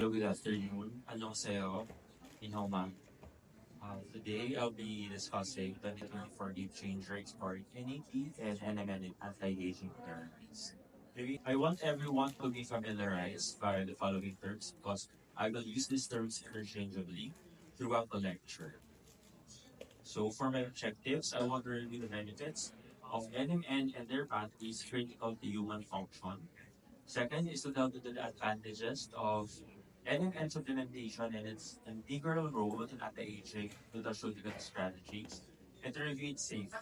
Hello, good afternoon. 안녕하세요. Inhoma. Today I'll be discussing 2024 Deep Changer exploring NAD and NMN in anti-aging therapies. I want everyone to be familiarized by the following terms because I will use these terms interchangeably throughout the lecture. So for my objectives, I want to review the benefits of NMN and their batteries critical to human function. Second is to delve into the advantages of NMN supplementation and its integral role in anti-aging nutraceutical strategies, and to review its safety.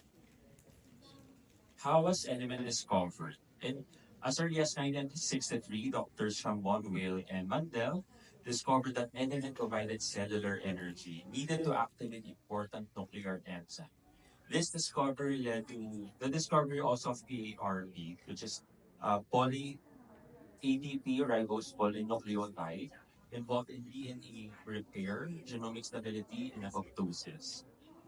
How was NMN discovered? In as early as 1963, Drs. Chambon, Will, and Mandel discovered that NMN provided cellular energy needed to activate important nuclear enzymes. This discovery led to the discovery also of PARP, which is poly ADP ribose polynucleotide involved in DNA repair, genomic stability, and apoptosis.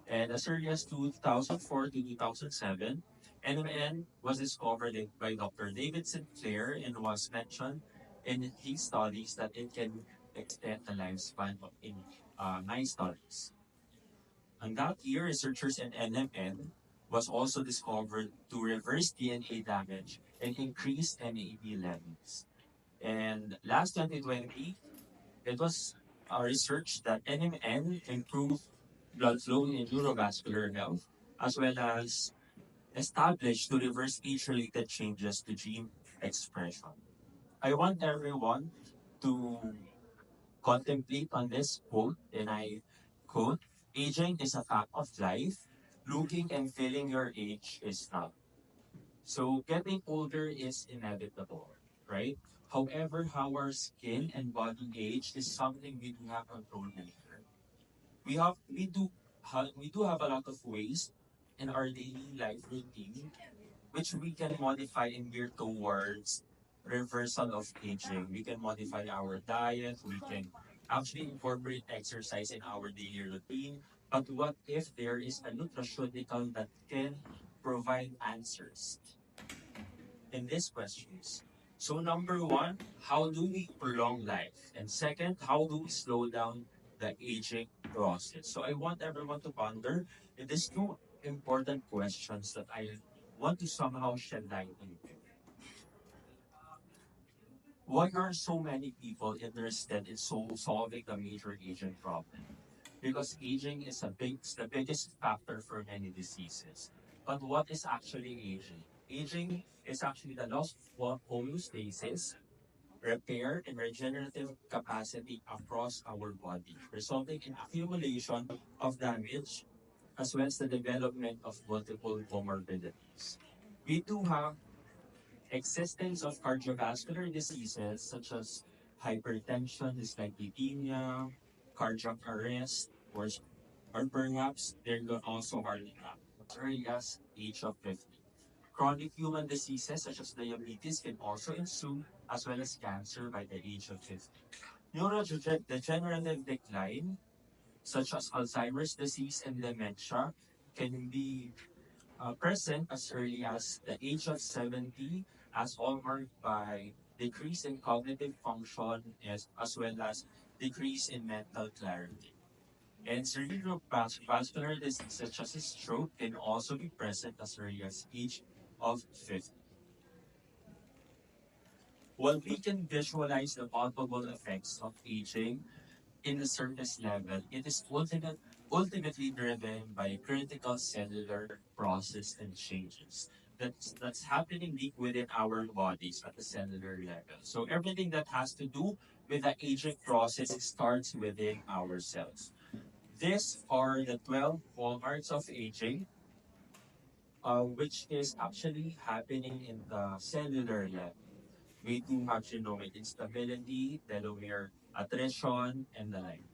And as early as 2004 to 2007, NMN was discovered by Dr. David Sinclair and was mentioned in his studies that it can extend the lifespan in 9 studies. And that year, researchers in NMN was also discovered to reverse DNA damage and increase NAD levels. And last 2020, it was a research that NMN improved blood flow in neurovascular health, as well as established to reverse age-related changes to gene expression. I want everyone to contemplate on this quote, and I quote, aging is a fact of life. Looking and feeling your age is not. So getting older is inevitable, right? However, how our skin and body age is something we do have control over. We do have a lot of ways in our daily life routine which we can modify and gear towards reversal of aging. We can modify our diet, we can actually incorporate exercise in our daily routine. But what if there is a nutraceutical that can provide answers in these questions? So number one, how do we prolong life? And second, how do we slow down the aging process? So I want everyone to ponder these two important questions that I want to somehow shed light into. Why are so many people interested in solving the major aging problem? Because aging is the biggest factor for many diseases. But what is actually aging? Aging is actually the loss of homeostasis, repair, and regenerative capacity across our body, resulting in accumulation of damage as well as the development of multiple comorbidities. We do have existence of cardiovascular diseases such as hypertension, dyslipidemia, cardiac arrest, or perhaps there could also heart attack as early as age of 50. Chronic human diseases such as diabetes can also ensue, as well as cancer by the age of 50. Neurodegenerative decline, such as Alzheimer's disease and dementia, can be present as early as the age of 70, as hallmarked by decrease in cognitive function as well as decrease in mental clarity. And cerebrovascular disease such as stroke can also be present as early as age of 50. While we can visualize the palpable effects of aging in the surface level, it is ultimately driven by critical cellular process and changes that's happening deep within our bodies at the cellular level. So everything that has to do with the aging process starts within our cells. These are the 12 hallmarks of aging, which is actually happening in the cellular level. We do have genomic instability, telomere attrition, and the like.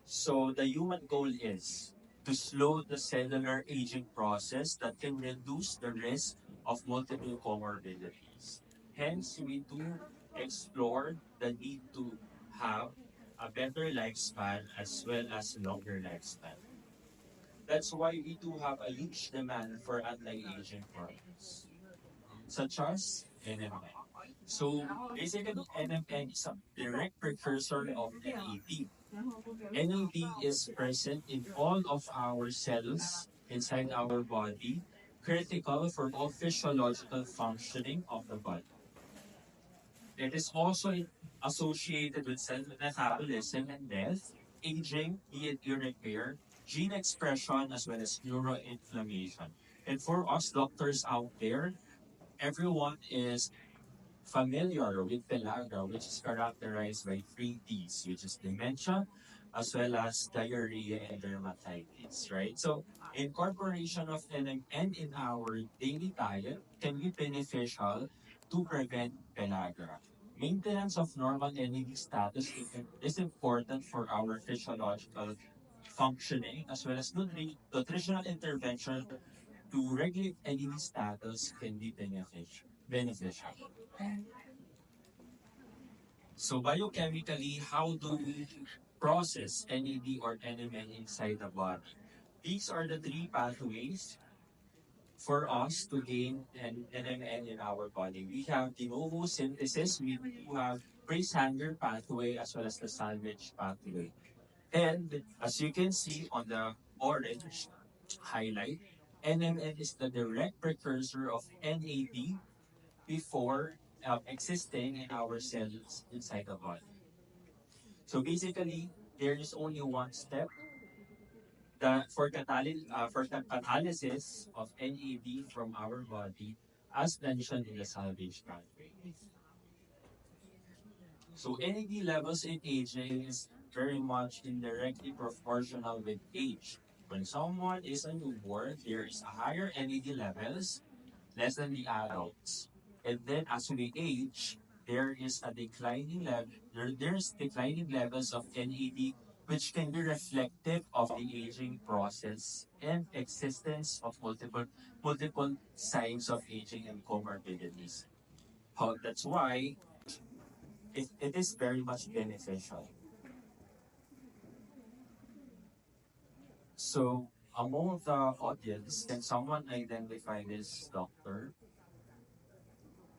So the human goal is to slow the cellular aging process that can reduce the risk of multiple comorbidities. Hence, we do explore the need to have a better lifespan as well as longer lifespan. That's why we do have a huge demand for anti-aging products, such as NMN. So basically, NMN is a direct precursor of NAD. NAD is present in all of our cells inside our body, critical for all physiological functioning of the body. It is also associated with cell metabolism and death, aging, DNA repair, gene expression, as well as neuroinflammation. And for us doctors out there, everyone is familiar with pellagra, which is characterized by three Ds, which is dementia, as well as diarrhea and dermatitis, right? So, incorporation of NMN in our daily diet can be beneficial to prevent pellagra. Maintenance of normal NAD status is important for our physiological functioning, as well as nutritional intervention to regulate NAD status can be beneficial. So biochemically, how do we process NAD or NMN inside the body? These are the three pathways for us to gain an NMN in our body. We have de novo synthesis, we do have Price-Hanger pathway, as well as the sandwich pathway. And as you can see on the orange highlight, NMN is the direct precursor of NAD before existing in our cells inside the body. So basically, there is only one step for the catalysis of NAD from our body, as mentioned in the salvage pathway. So NAD levels in aging is very much indirectly proportional with age. When someone is a newborn, there is a higher NAD levels less than the adults. And then as we age, there is a there's declining levels of NAD, which can be reflective of the aging process and existence of multiple signs of aging and comorbidities. That's why it is very much beneficial. So among the audience, can someone identify this doctor?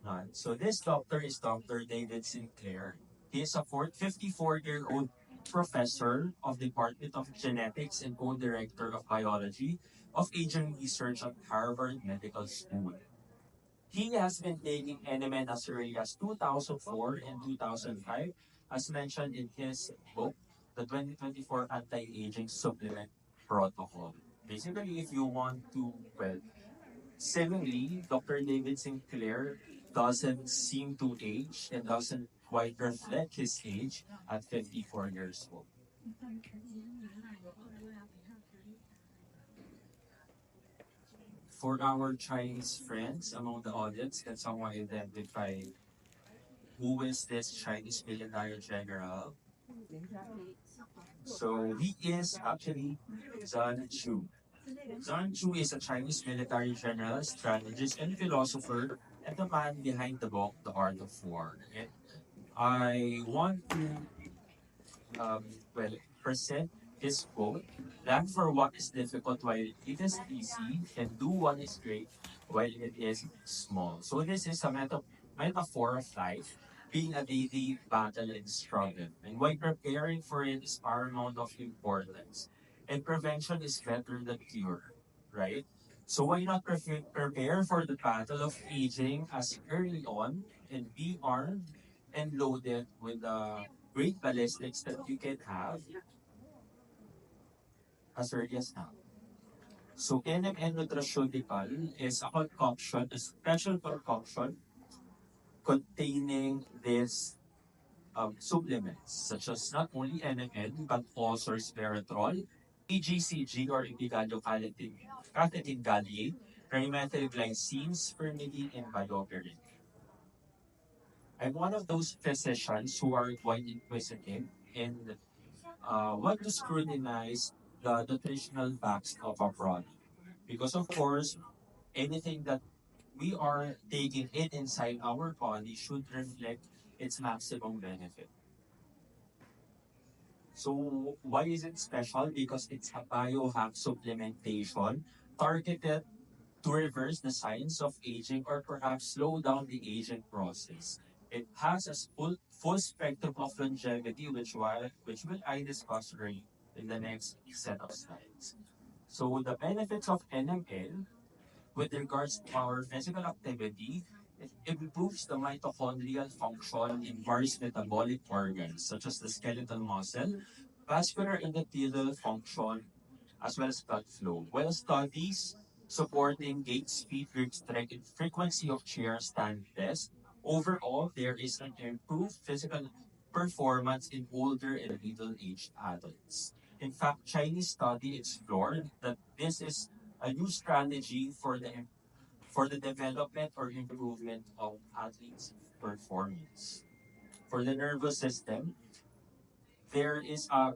None. So this doctor is Dr. David Sinclair. He is a 54-year-old professor of Department of Genetics and co-director of biology of aging research at Harvard Medical School. He has been taking NMN as early as 2004 and 2005, as mentioned in his book, The 2024 Anti-Aging Supplement Protocol. Basically, if you want to, well, seemingly, Dr. David Sinclair doesn't seem to age and doesn't quite reflect his age at 54 years old. For our Chinese friends among the audience, can someone identify who is this Chinese military general? So he is actually Zhan Chu. Zhan Chu is a Chinese military general, strategist, and philosopher, and the man behind the book, The Art of War. And I want to um, well, present his quote, "Plan for what is difficult while it is easy, and do what is great while it is small." So this is a metaphor of life, being a daily battle and struggle. And why preparing for it is paramount of importance. And prevention is better than cure, right? So why not prepare for the battle of aging as early on and be armed and loaded with the great ballistics that you can have as early as now. So NMN Nutraceutical is a concoction, a special concoction containing these supplements, such as not only NMN, but also resveratrol, EGCG or epigallocatechin gallate, trimethylglycine, spermidine, and bioperin. I'm one of those physicians who are quite inquisitive and want to scrutinize the nutritional facts of a product. Because of course, anything that we are taking in inside our body should reflect its maximum benefit. So why is it special? Because it's a biohack supplementation targeted to reverse the signs of aging or perhaps slow down the aging process. It has a full spectrum of longevity, which will I discuss right in the next set of slides. So the benefits of NMN with regards to our physical activity, it improves the mitochondrial function in various metabolic organs such as the skeletal muscle, vascular endothelial function, as well as blood flow. While studies supporting gait speed, grip strength, and frequency of chair stand test, overall, there is an improved physical performance in older and middle-aged adults. In fact, Chinese study explored that this is a new strategy for the development or improvement of athletes' performance. For the nervous system, there is a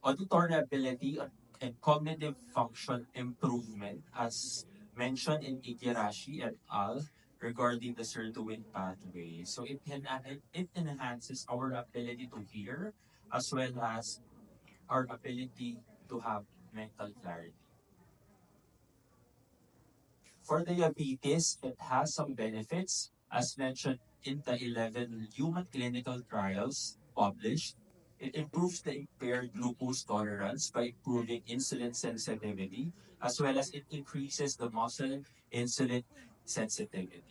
auditory ability and cognitive function improvement, as mentioned in Igarashi et al. Regarding the sirtuin pathway. So it enhances our ability to hear as well as our ability to have mental clarity. For diabetes, it has some benefits, as mentioned in the 11 human clinical trials published. It improves the impaired glucose tolerance by improving insulin sensitivity, as well as it increases the muscle insulin sensitivity.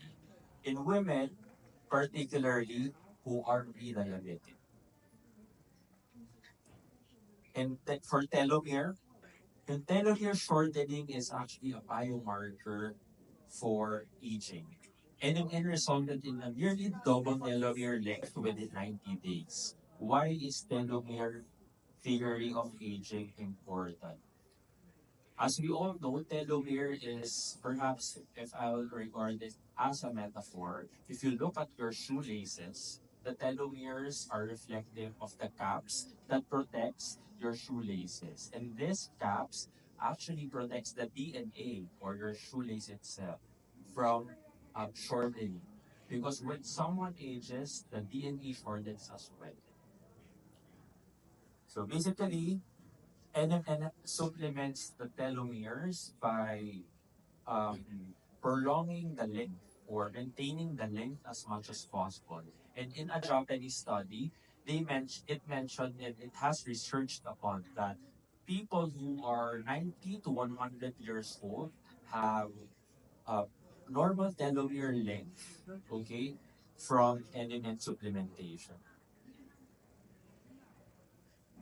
In women, particularly who are pre-diabetic. And for telomere, the telomere shortening is actually a biomarker for aging. NMN resulted in a nearly double telomere length within 90 days. Why is telomere theory of aging important? As we all know, telomere is perhaps, if I'll regard it as a metaphor, if you look at your shoelaces, the telomeres are reflective of the caps that protects your shoelaces. And this caps actually protects the DNA or your shoelace itself from shortening. Because when someone ages, the DNA shortens as well. So basically, NMN supplements the telomeres by prolonging the length or maintaining the length as much as possible. And in a Japanese study, it mentioned and it has researched upon that people who are 90 to 100 years old have a normal telomere length, okay, from NMN supplementation.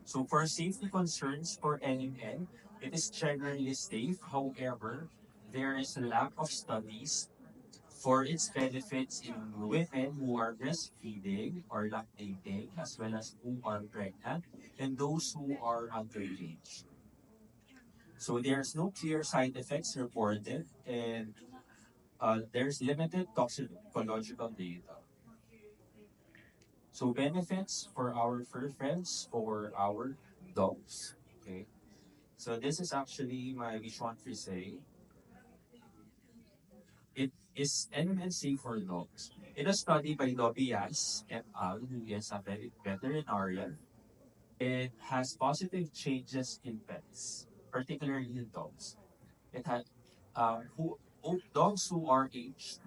So for safety concerns for NMN, it is generally safe. However, there is a lack of studies for its benefits in women who are breastfeeding or lactating, as well as who are pregnant, and those who are underage. So there's no clear side effects reported, and there's limited toxicological data. So benefits for our fur friends or our dogs. Okay. So this is actually my Vichon Frise. It is NMN safe for dogs. In a study by Dfyage et al., who is a veterinarian, it has positive changes in pets, particularly in dogs. It had dogs who are aged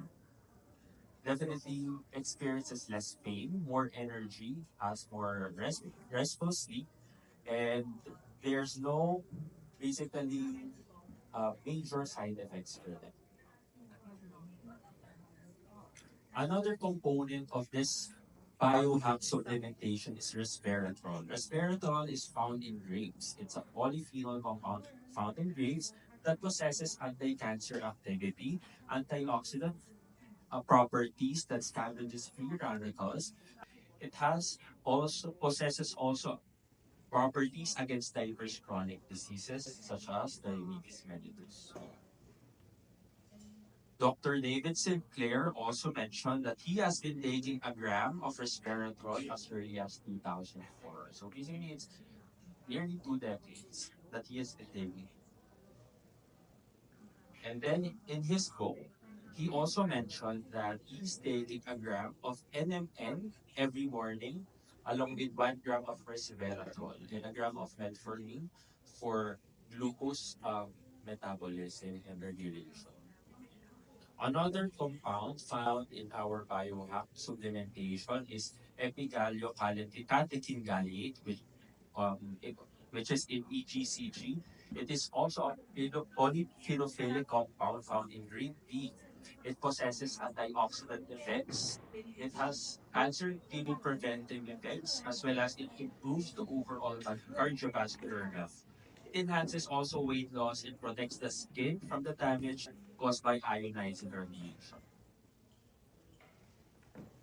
definitely experiences less pain, more energy, has more restful sleep, and there's no basically major side effects for them. Another component of this biohack supplementation is resveratrol. Resveratrol is found in grapes. It's a polyphenol compound found in grapes that possesses anti-cancer activity, antioxidant properties that scavenges free radicals. It has also possesses also properties against diverse chronic diseases such as diabetes mellitus. Dr. David Sinclair also mentioned that he has been taking a gram of resveratrol as early as 2004. So basically, it's nearly 2 decades that he has been taking. And then in his book, he also mentioned that he's taking a gram of NMN every morning, along with 1 gram of resveratrol and a gram of metformin for glucose metabolism and regulation. Another compound found in our biohack supplementation is epigallocatechin gallate, which is in EGCG. It is also a polyphenolic compound found in green tea. It possesses antioxidant effects. It has cancer-killing preventive effects, as well as it improves the overall cardiovascular health. It enhances also weight loss and protects the skin from the damage caused by ionizing radiation.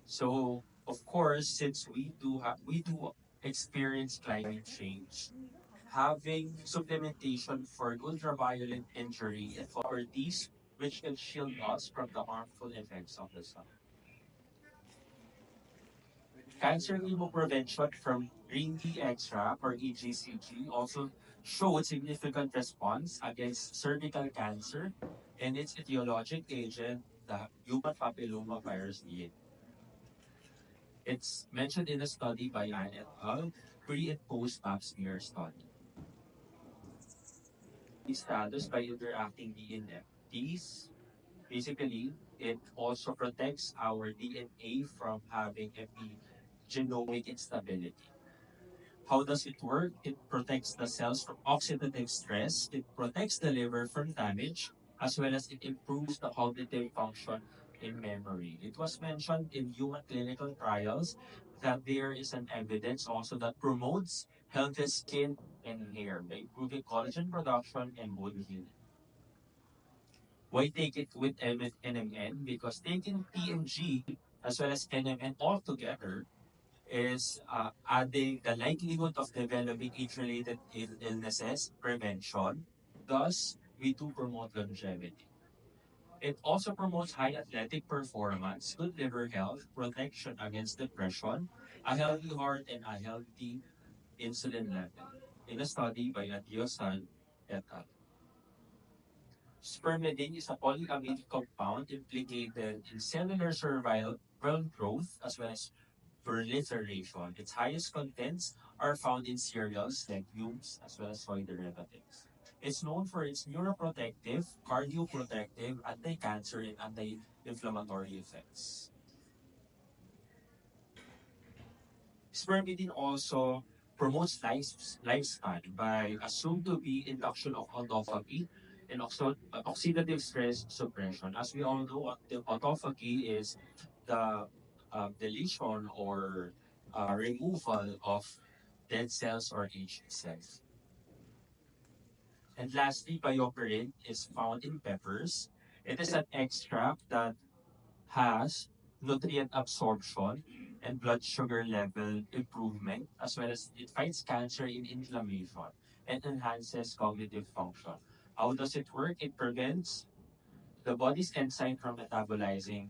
So, of course, since we do experience climate change, having supplementation for ultraviolet injury and properties which can shield us from the harmful effects of the sun. Cancer immunoprevention from green tea extract or EGCG also showed significant response against cervical cancer and its etiologic agent, the human papillomavirus DNA. It's mentioned in a study by Ann et al. Pre and post pap smear study. Status by interacting DNFTs. Basically, it also protects our DNA from having epigenomic instability. How does it work? It protects the cells from oxidative stress, it protects the liver from damage, as well as it improves the cognitive function in memory. It was mentioned in human clinical trials that there is an evidence also that promotes healthy skin and hair by improving collagen production and bone healing. Why take it with NMN? Because taking PNG as well as NMN all together is adding the likelihood of developing age-related illnesses prevention. Thus, we do promote longevity. It also promotes high athletic performance, good liver health, protection against depression, a healthy heart, and a healthy insulin level. In a study by Adiosan et al. Spermidine is a polyamide compound implicated in cellular survival growth as well as proliferation. Its highest contents are found in cereals, legumes, as well as soy derivatives. It's known for its neuroprotective, cardioprotective, anti-cancer, and anti-inflammatory effects. Spermidine also promotes lifespan by assumed to be induction of autophagy and oxidative stress suppression. As we all know, the autophagy is the deletion or removal of dead cells or aging cells. And lastly, bioperine is found in peppers. It is an extract that has nutrient absorption and blood sugar level improvement, as well as it fights cancer in inflammation and enhances cognitive function. How does it work? It prevents the body's enzyme from metabolizing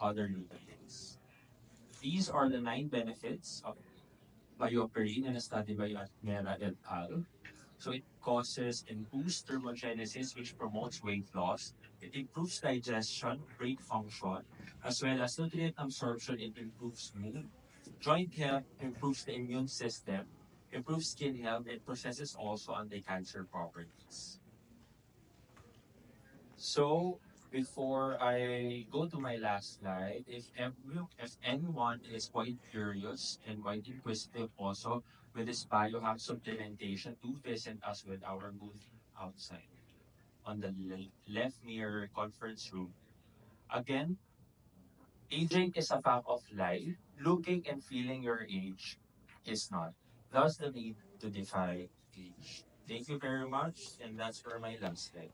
other nutrients. These are the 9 benefits of bioperine in a study by Mera et al. So it causes and boosts thermogenesis, which promotes weight loss. It improves digestion, brain function, as well as nutrient absorption. It improves mood. Joint health improves the immune system, improves skin health, and possesses also anti-cancer properties. So before I go to my last slide, if anyone is quite curious and quite inquisitive also with this biohack supplementation, do visit us with our booth outside on the left near conference room. Again, aging is a fact of life. Looking and feeling your age is not. Thus the need to defy age. Thank you very much, and that's for my last slide.